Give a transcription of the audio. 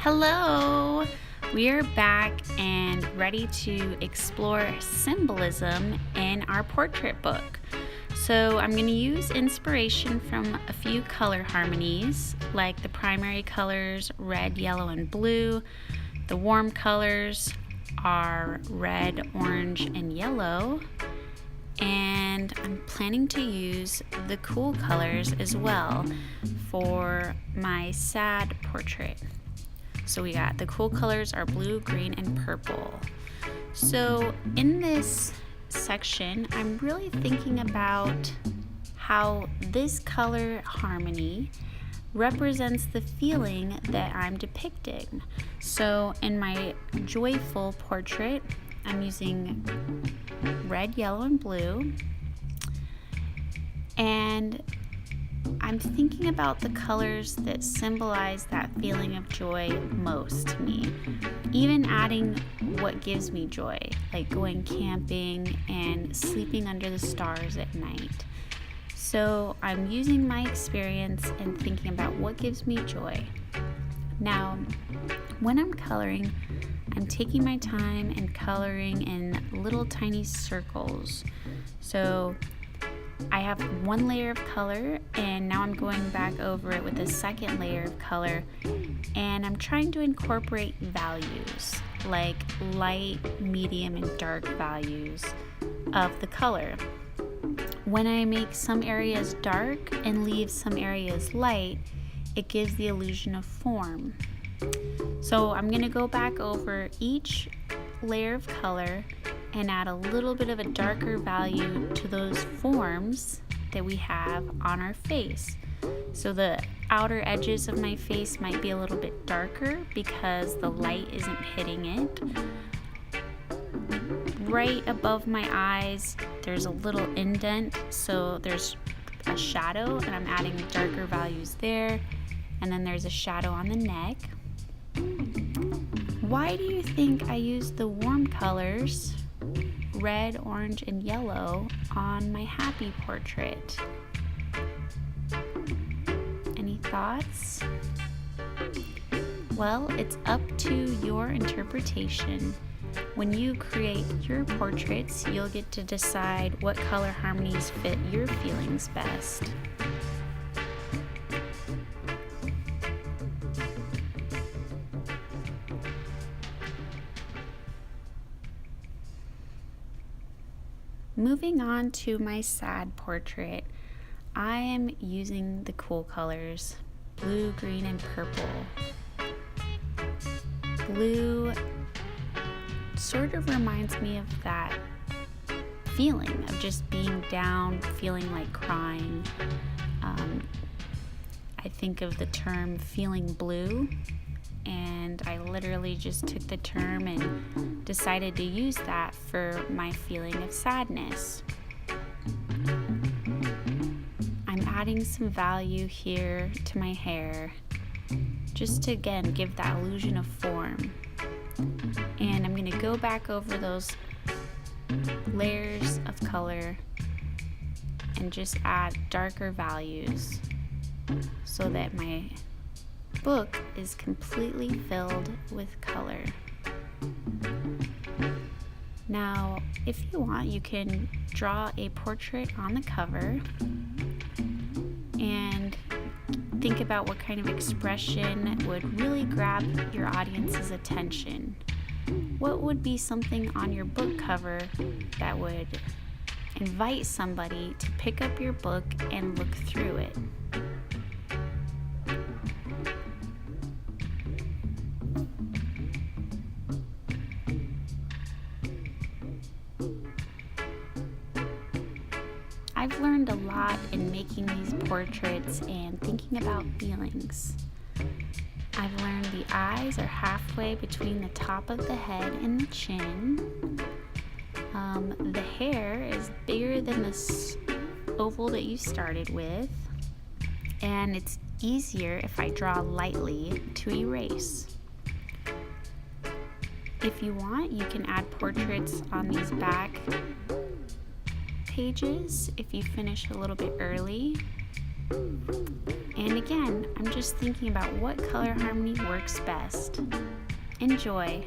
Hello! We are back and ready to explore symbolism in our portrait book. So I'm going to use inspiration from a few color harmonies, like the primary colors red, yellow, and blue. The warm colors are red, orange, and yellow. And I'm planning to use the cool colors as well for my sad portrait. So we got the cool colors are blue, green, and purple. So in this section, I'm really thinking about how this color harmony represents the feeling that I'm depicting. So in my joyful portrait, I'm using red, yellow, and blue. And I'm thinking about the colors that symbolize that feeling of joy most to me. Even adding what gives me joy, like going camping and sleeping under the stars at night. So I'm using my experience and thinking about what gives me joy. Now, when I'm coloring, I'm taking my time and coloring in little tiny circles. So I have one layer of color, and now I'm going back over it with a second layer of color, and I'm trying to incorporate values like light, medium, and dark values of the color. When I make some areas dark and leave some areas light, it gives the illusion of form. So I'm going to go back over each layer of color and add a little bit of a darker value to those forms that we have on our face. So the outer edges of my face might be a little bit darker because the light isn't hitting it. Right above my eyes, there's a little indent, so there's a shadow, and I'm adding darker values there. And then there's a shadow on the neck. Why do you think I use the warm colors, red, orange, and yellow, on my happy portrait? Any thoughts? Well, it's up to your interpretation. When you create your portraits, you'll get to decide what color harmonies fit your feelings best. Moving on to my sad portrait, I am using the cool colors, blue, green, and purple. Blue sort of reminds me of that feeling of just being down, feeling like crying. I think of the term feeling blue, and I literally just took the term and decided to use that for my feeling of sadness. I'm adding some value here to my hair, just to again give that illusion of form. And I'm going to go back over those layers of color and just add darker values so that my book is completely filled with color. Now, if you want, you can draw a portrait on the cover and think about what kind of expression would really grab your audience's attention. What would be something on your book cover that would invite somebody to pick up your book and look through it? I've learned a lot in making these portraits and thinking about feelings. I've learned the eyes are halfway between the top of the head and the chin. The hair is bigger than the oval that you started with, and it's easier if I draw lightly to erase. If you want, you can add portraits on these back pages if you finish a little bit early. And again, I'm just thinking about what color harmony works best. Enjoy.